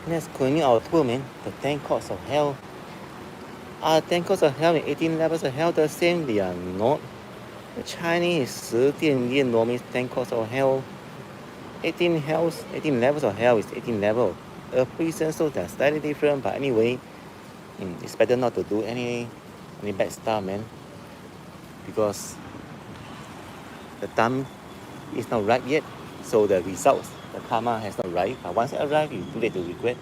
Let's continue our tour, man. The 10 courts of hell. Are 10 courts of hell and 18 levels of hell the same? They are not. The Chinese 10殿阎罗 means 10 courts of hell. 18 levels of hell is 18 level. A prison, so they're slightly different, but anyway, it's better not to do any bad stuff, man. Because the time is not ripe yet, so the results, the karma has not arrived. But once it arrives, it's too late to regret.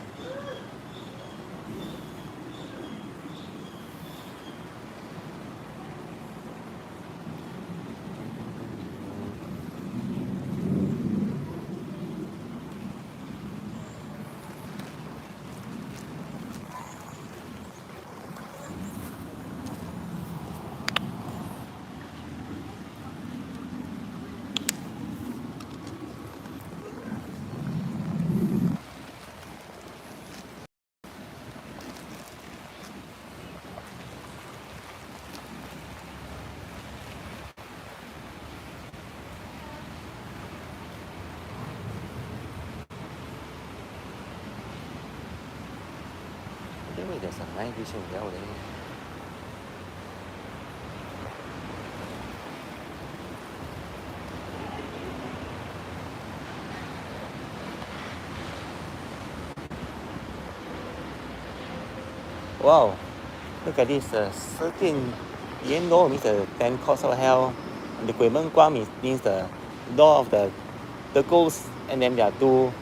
There's a night vision hell there. Wow, look at this. 10殿阎罗 means the 10 courts of hell. And the 鬼门关 means the door of the ghost. And then there are two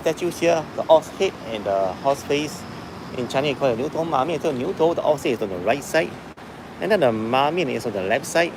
statues here, the ox head and the horse face. In Chinese, call it 牛头马面. So 牛头, the ox head is on the right side. And then the 马面 is on the left side.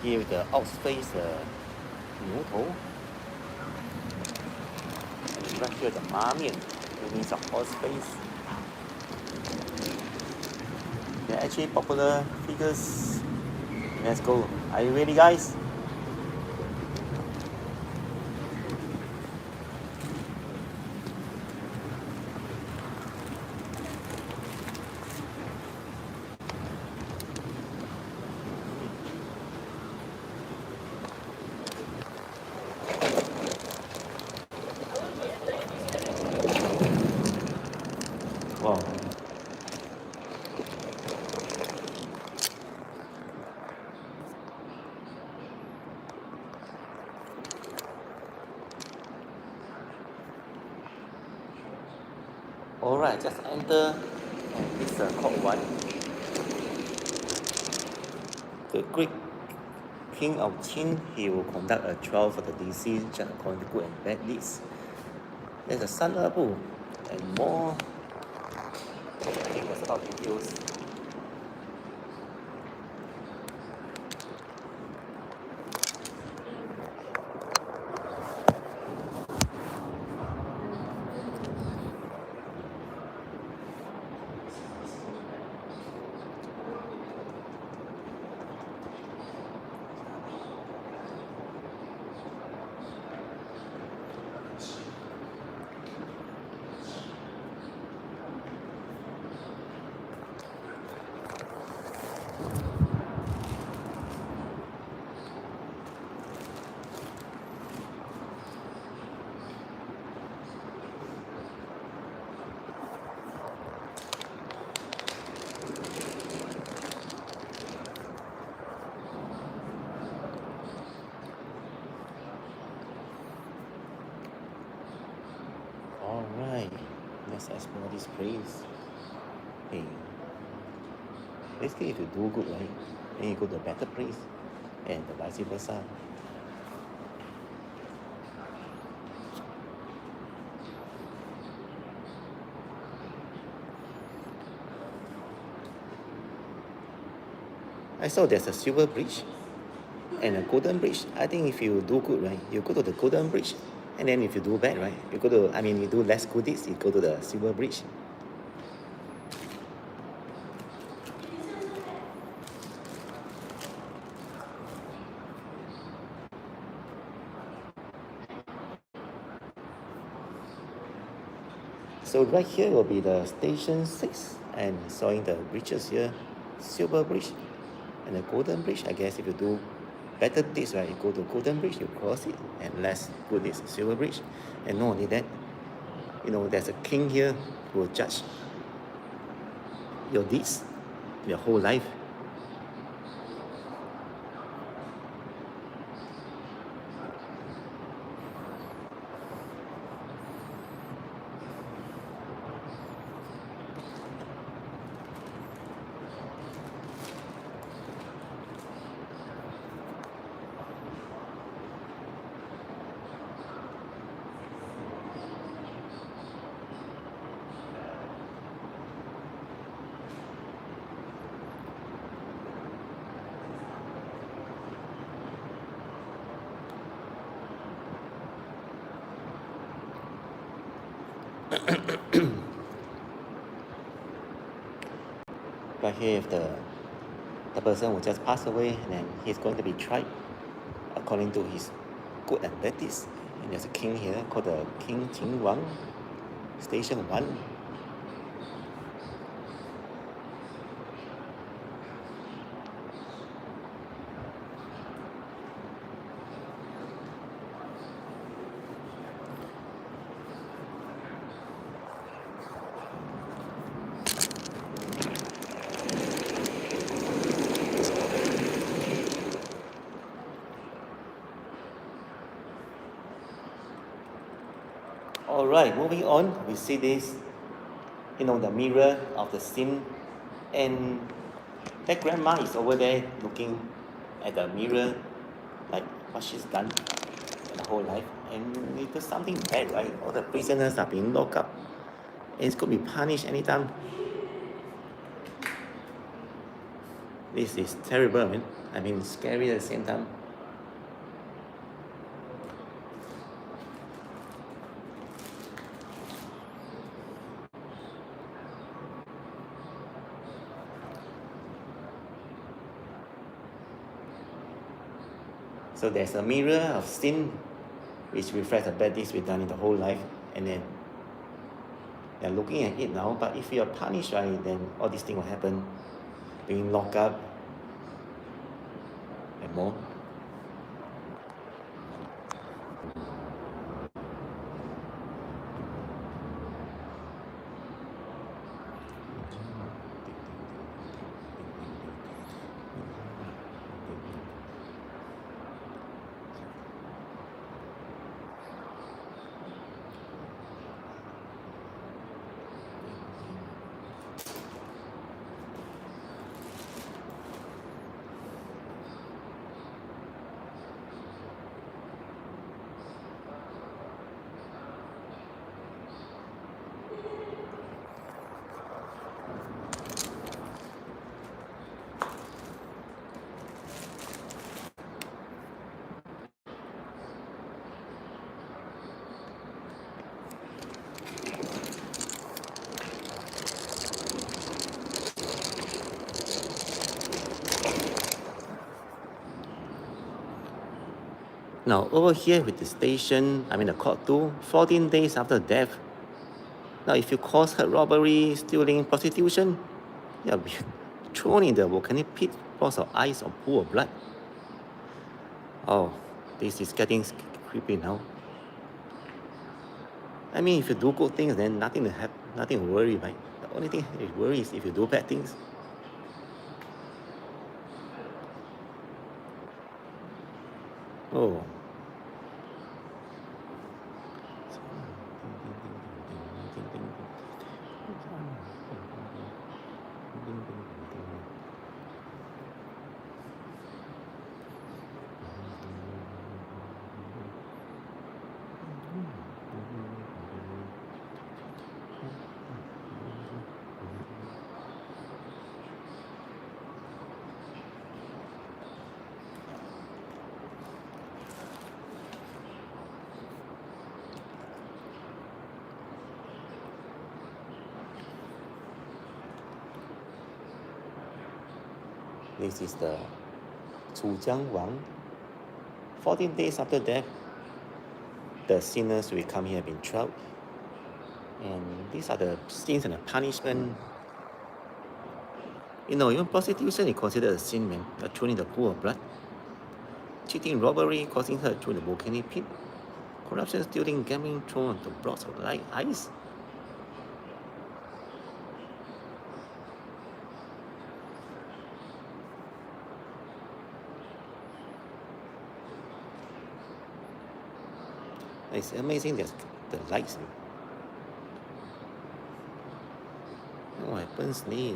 Here with the ox face, 牛头. And right here the 马面, it means a horse face. They're actually popular figures. Let's go. Are you ready, guys? Wow. Alright, just enter, and this court 1. The great King of Qin, he will conduct a trial for the deceased just according to good and bad deeds. There's a Sun Abu and more. I think there's a lot of details. all this praise. Hey, basically, if you do good, right, then you go to a better place, and the vice versa. I saw there's a silver bridge and a golden bridge. I think if you do good, right, you go to the golden bridge, and then if you do bad, right, you go to, I mean, you do less good deeds, you go to the silver bridge. So right here will be the station 6, and showing the bridges here, silver bridge and the golden bridge. I guess if you do better deeds, right, you go to golden bridge, you cross it, and less good deeds, silver bridge. And not only that, you know, there's a king here who will judge your deeds, your whole life. But here, if the person will just pass away, and then he's going to be tried according to his good and bad deeds. And there's a king here called the King Jing Wang, Station 1. All right, moving on, we see this, you know, the mirror of the scene, and that grandma is over there looking at the mirror, like what she's done in her whole life, and it was something bad, right? All the prisoners are being locked up, and it's going to be punished anytime. This is terrible, man. I mean, scary at the same time. So there's a mirror of sin which reflects the bad deeds we've done in the whole life, and then they're looking at it now. But if you're punished, right, then all these things will happen, being locked up and more. Now, over here with the station, I mean the court too, 14 days after death. Now, if you cause hurt, robbery, stealing, prostitution, you'll be thrown in the volcanic pit, loss of eyes or pool of blood. Oh, this is getting creepy now. I mean, if you do good things, then nothing to have, nothing to worry, right? The only thing you worry is if you do bad things. Oh. This is the Chujiang Wang. 14 days after death, the sinners will come here and be tried. And these are the sins and the punishment. You know, even prostitution is considered a sin, man. Thrown in the pool of blood. Cheating, robbery, causing her through the volcanic pit. Corruption, stealing, gambling, thrown onto blocks of light ice. It's amazing that the lights. What happens there?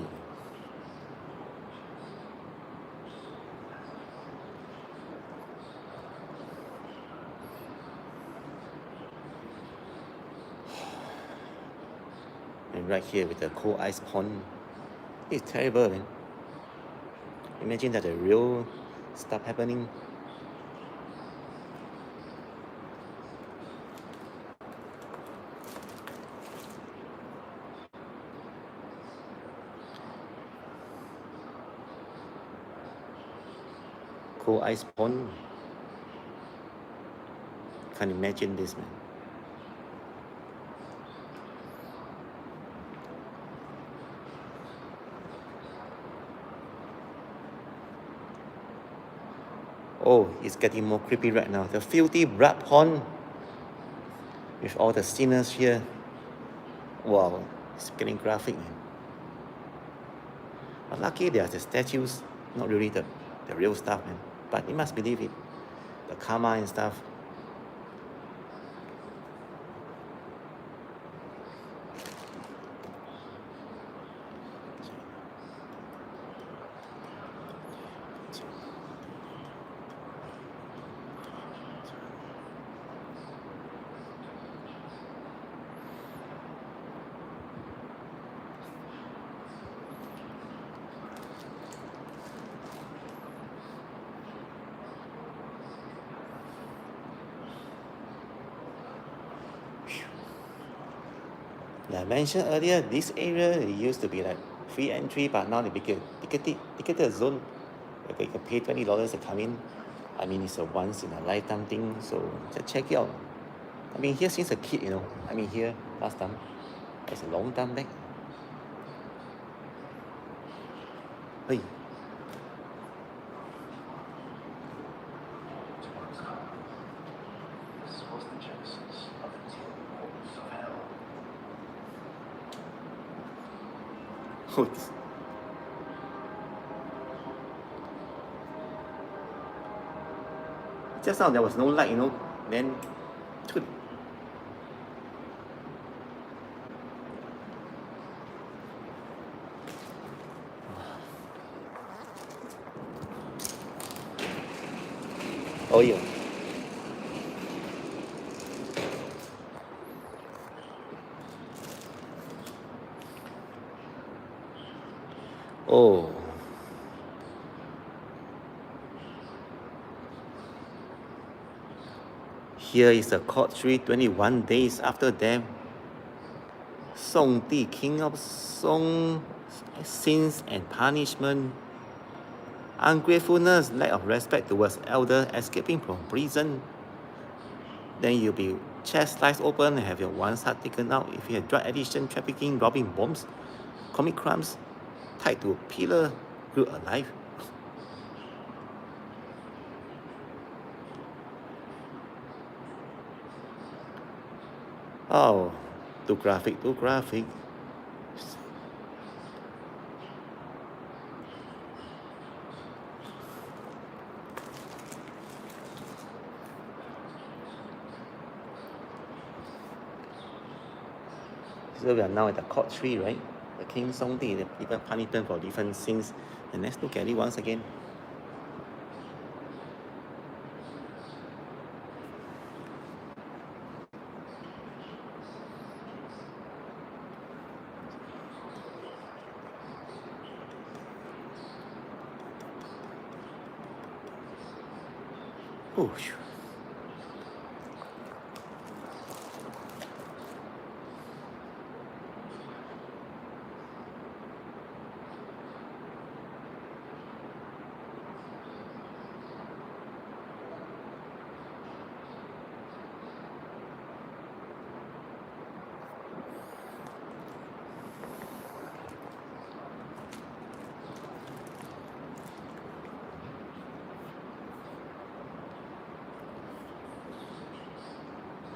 And right here with the cold ice pond. It's terrible, man. Imagine that the real stuff happening. Cold ice pond. Can't imagine this, man. Oh, it's getting more creepy right now. The filthy blood pond with all the sinners here. Wow, it's getting graphic, man. But lucky there's the statues, not really the real stuff, man. But you must believe it. The karma and stuff. Like I mentioned earlier, this area used to be like free entry, but now they ticketed zone. Okay, you can pay $20 to come in. I mean, it's a once in a lifetime thing, so just check it out. I mean, here since a kid, you know. I mean, here last time, it's a long time back. Hey. Oh, just now there was no light, you know. Then, oh yeah. Oh. Here is a court tree 21 days after death. Song Di, king of song, sins and punishment. Ungratefulness, lack of respect towards elder, escaping from prison. Then you'll be chest sliced open and have your one heart taken out. If you have drug addiction, trafficking, robbing bombs, commit crimes, tied to a pillar, grilled alive. Oh, too graphic, too graphic. So we are now at the court tree, right? The King Song Di, the people punishment for different sins. And let's look at it once again. Oh,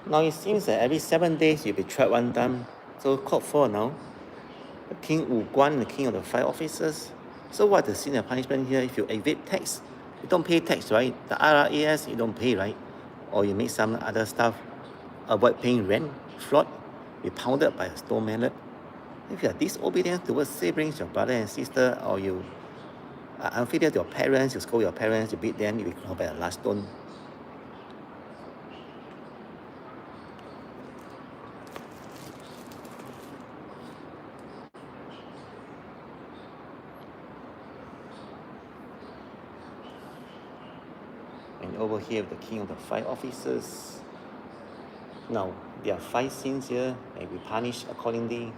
Now it seems that every 7 days you'll be tried one time. So called for now. The king Wu Guan, the king of the 5 officers. So what the sin and punishment here? If you evade tax, you don't pay tax, right? The RRAS, you don't pay, right? Or you make some other stuff, avoid paying rent, fraud, be pounded by a stone mallet. If you are disobedient towards siblings, your brother and sister, or you are unfilial to your parents, you scold your parents, you beat them, you will be by a large stone. And over here, the king of the 5 officers. Now, there are 5 sins here, and we punish accordingly.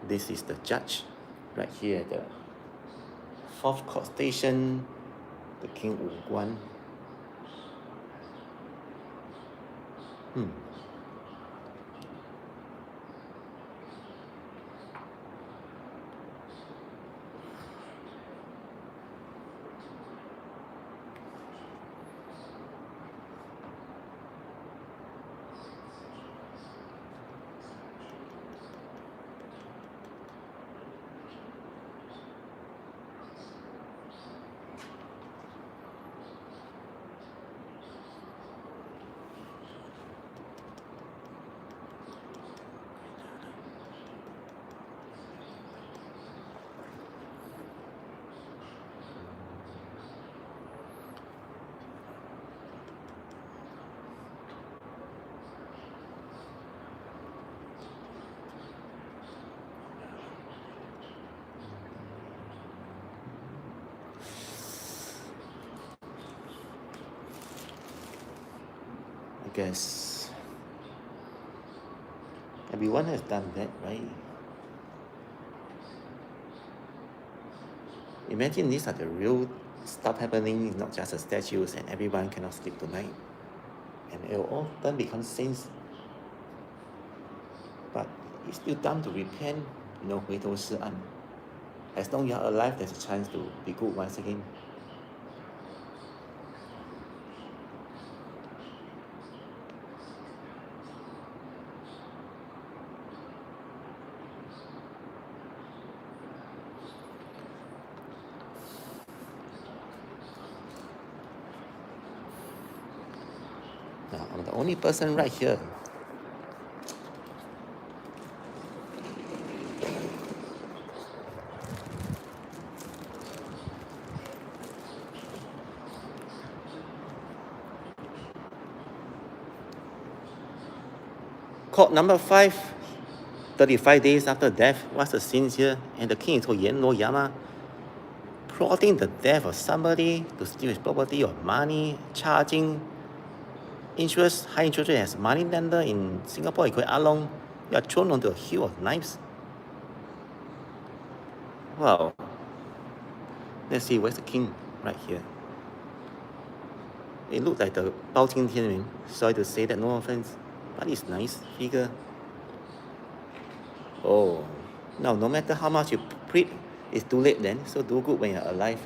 This is the judge, right here at the 4th court station, the king Wu Guan. I guess everyone has done that, right? Imagine these are the real stuff happening, not just the statues, and everyone cannot sleep tonight. And it will all then become saints. But it's still time to repent, 回头是岸. As long as you are alive, there's a chance to be good once again. Now, I'm the only person right here. Court number 5, 35 days after death. What's the sins here? And the king is called Yan Lo Yama, plotting the death of somebody to steal his property or money, charging interest, high interest rate as money lender in Singapore. You are thrown onto a hill of knives. Wow. Let's see, where's the king? Right here. It looked like the Bao Jing Tian. Sorry to say that, no offense. But it's nice figure. Oh, no matter how much you preach, it's too late then. So do good when you're alive.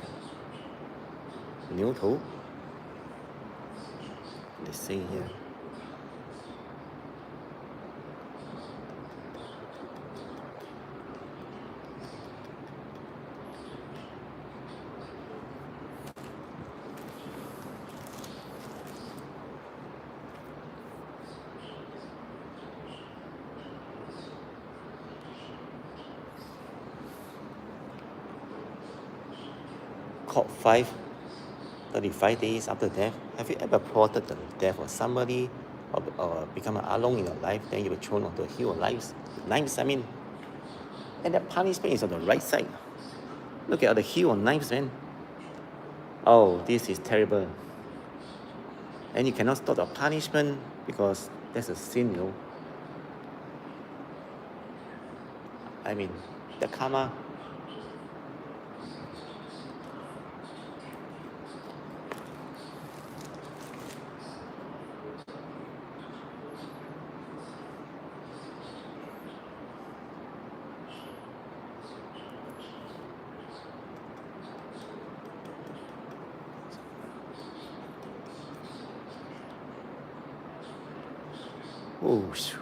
牛头. Let's see here. Court 5, 35 days after death. Have you ever plotted the death of somebody or become an along in your life? Then you were thrown onto a hill of knives. I mean. And the punishment is on the right side. Look at the hill of knives, man. Oh, this is terrible. And you cannot stop the punishment because that's a sin, I mean, the karma. Oh, phew.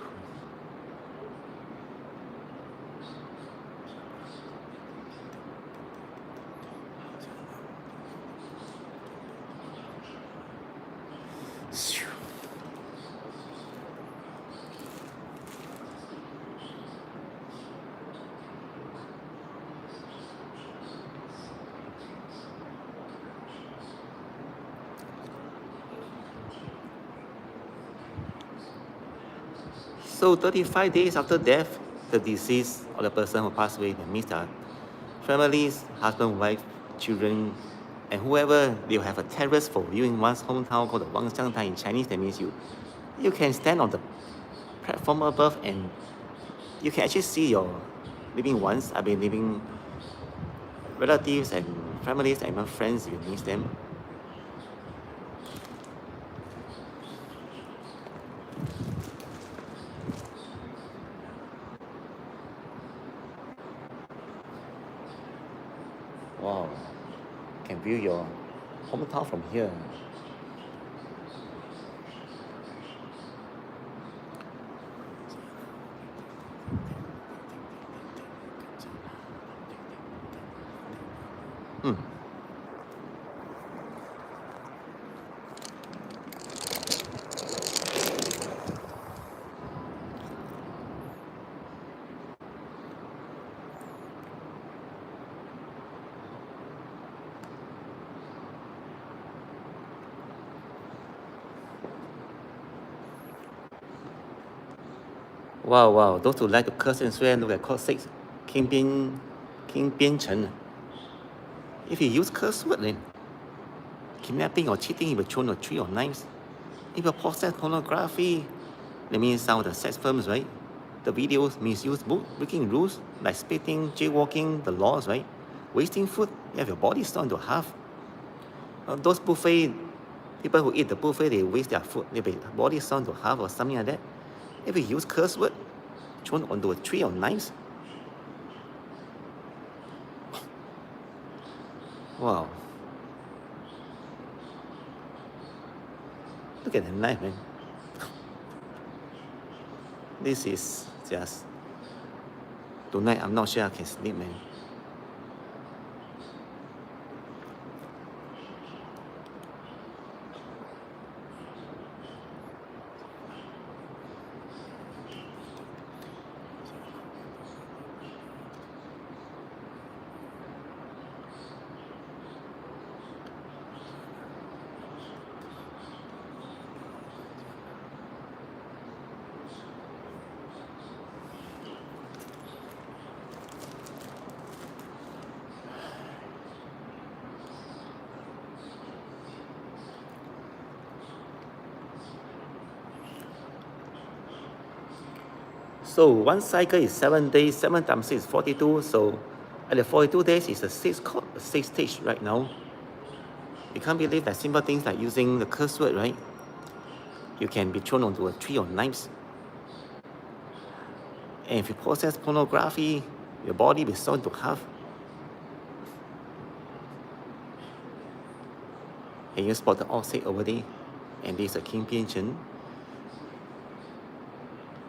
Phew. So 35 days after death, the deceased or the person who passed away, that means that families, husband, wife, children, and whoever, they'll have a terrace for viewing one's hometown called the Wangjiangtai in Chinese. That means you can stand on the platform above and you can actually see your living ones. I mean, living relatives and families and even friends if you miss them. Wow, can view your hometown from here. Hmm. Wow, wow. Those who like to curse and swear look at code 6. King Bian Chen. If you use curse word, then kidnapping or cheating, you will thrown a tree or knives. If you possess pornography, that means some of the sex firms, right? The videos misuse breaking rules like spitting, jaywalking, the laws, right? Wasting food, you have your body sawn into half. Those buffet, people who eat the buffet, they waste their food, their body sawn into half or something like that. If you use curse word, thrown onto a tree or knives, wow. Look at the knife, man. This is just... Tonight, I'm not sure I can sleep, man. So one cycle is 7 days, 7 times 6 is 42. So at the 42 days is the sixth stage right now. You can't believe that simple things like using the curse word, right? You can be thrown onto a tree or knives. And if you possess pornography, your body will be sawn to half. And you spot the offset over there. And this is a King Bian Chen.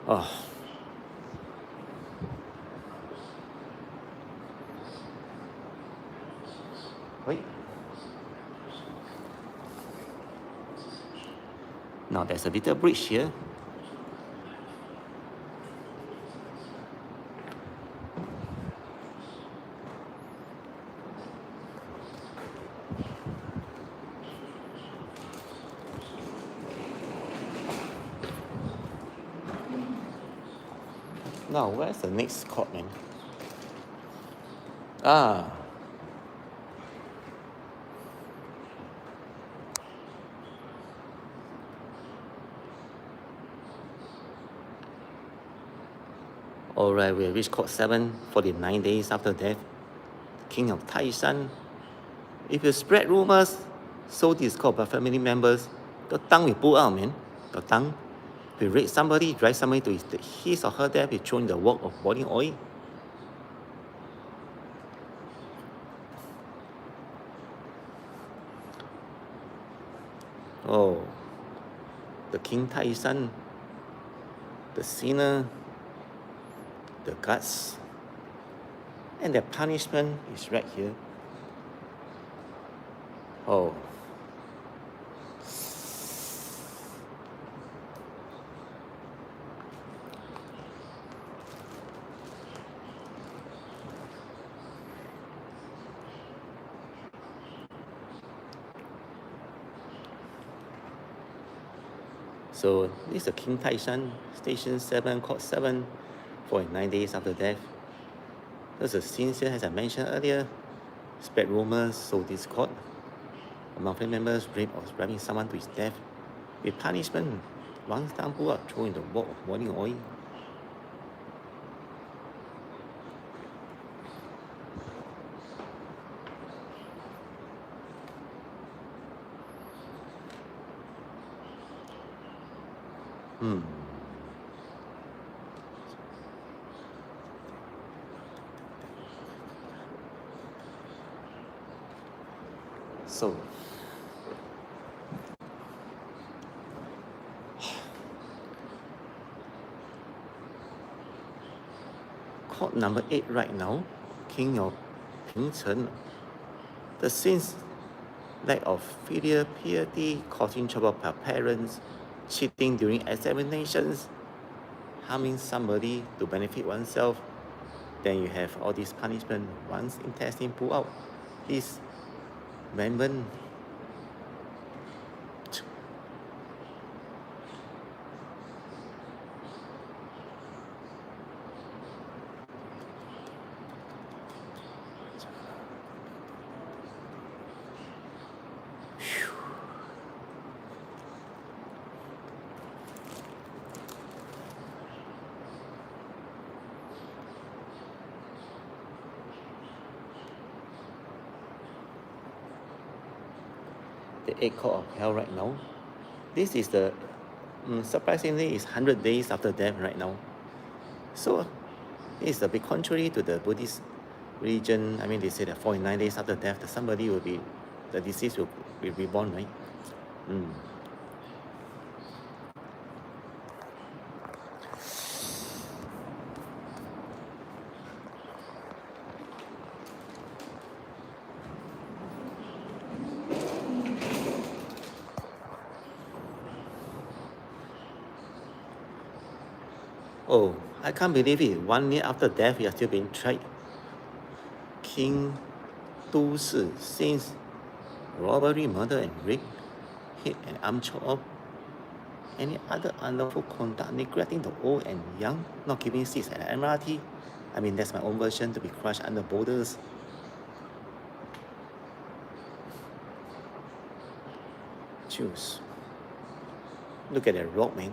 Oh. Wait. Now there's a little bridge here. Now where's the next court, man? Ah. Alright, we reached court 7, 49 days after death. King of Taishan. If you spread rumors, sow discord by family members, your tongue will pull out, man. Your tongue. If you rape somebody, drive somebody to his or her death, you throw in the wok of boiling oil. Oh, the King Taishan. the sinner, the guts, and the punishment is right here. Oh. So this is the King Taishan, Station 7, Court 7, 49 days after death. There's a scene here, as I mentioned earlier, spread rumors, so discord among family members, rape or driving someone to his death. With punishment, one stump pull up, throw in the wok of boiling oil. So, court number 8 right now, King of Pingchen. The sins, lack of filial piety, causing trouble by parents, cheating during examinations, harming somebody to benefit oneself. Then you have all this punishment. Once intestine pull out, this amendment. The 8 court of hell right now. This is the, surprisingly, is 100 days after death right now. So it's a bit contrary to the Buddhist religion. I mean, they say that 49 days after death, that somebody will be, the deceased will be reborn, right? 哦 I can't believe it. 1 year after death, we are still being tried. King 都市 since robbery, murder, and rape, hit and arm chop off. Any other unlawful conduct, neglecting the old and young, not giving seats at the MRT. I mean, that's my own version, to be crushed under boulders. Choose. Look at that rock, man.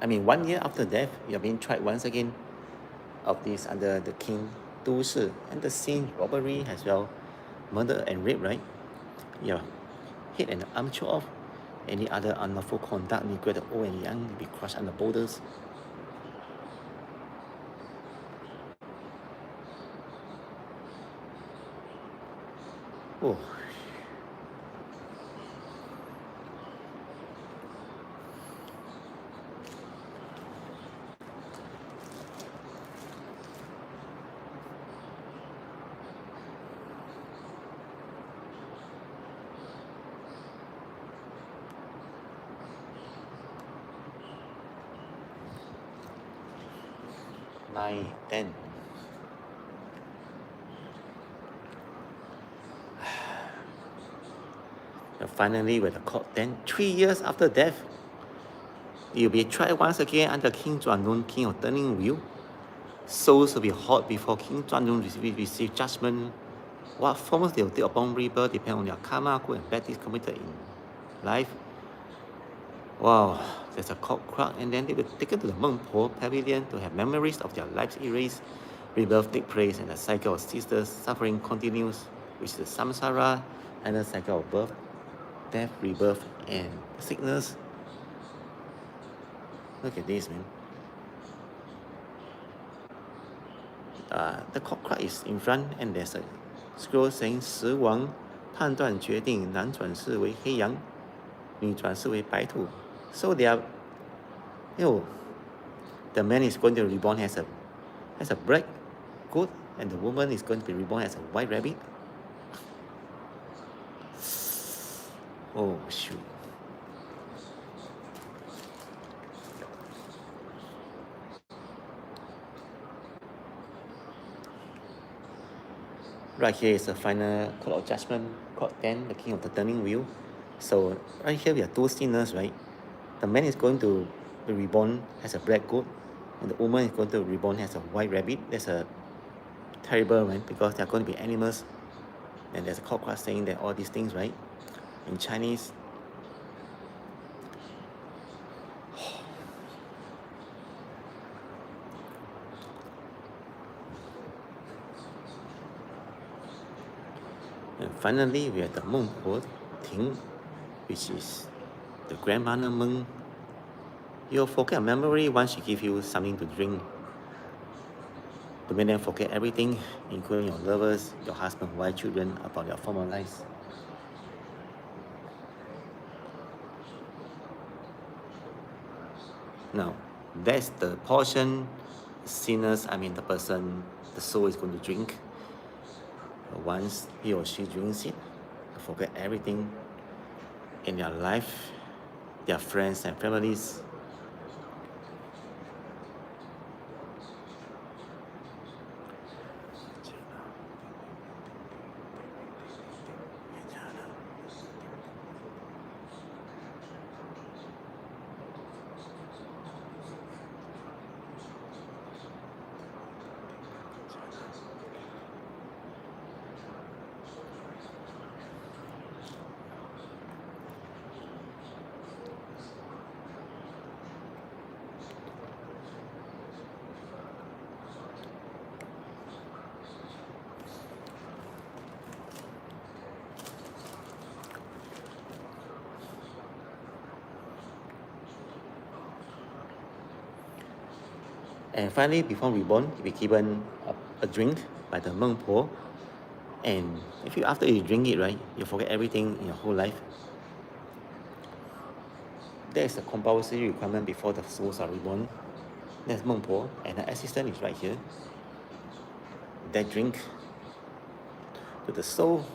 I mean 1 year after death, you are being tried once again of this under the King 都市 and the sin, robbery as well, murder and rape, right? Yeah, hit and arm chop off. Any other unlawful conduct, neglect the old and young, be crushed under boulders. Oh. Nine, 10. And finally, with the court, then 3 years after death, you'll be tried once again under King Zhuanlun, King of Turning Wheel. Souls will be hauled before King Zhuanlun receive judgment. What forms they will take upon rebirth depend on their karma, good and bad deeds committed in life. Wow, there's a court crowd, and then they will taken to the Meng Po Pavilion to have memories of their lives erased. Rebirth takes place, and the cycle of sisters suffering continues, which is the samsara, and the cycle of birth, death, rebirth, and sickness. Look at this, man. The cockroach is in front, and there's a scroll saying 死亡判断决定男转世为黑羊，女转世为白兔。So they are, the man is going to be reborn as a black goat, and the woman is going to be reborn as a white rabbit. Oh shoot. Right here is the final court of judgment, court 10, the king of the turning wheel. So right here we have two sinners, right? The man is going to be reborn as a black goat, and the woman is going to be reborn as a white rabbit. That's a terrible, man, because they are going to be animals. And there's a cockroach saying that all these things, right? In Chinese. And finally, we have the Meng Po Ting, which is the grandmother Meng. You'll forget memory once she gives you something to drink. To make them forget everything, including your lovers, your husband, wife, children, about your former lives. Now, that's the portion sinners, the person, the soul is going to drink. Once he or she drinks it, forget everything in their life, their friends and families. And finally, before reborn, you'll be given a drink by the Meng Po. And after you drink it, right, you forget everything in your whole life. There is a compulsory requirement before the souls are reborn. There's Meng Po, and the assistant is right here. That drink to the soul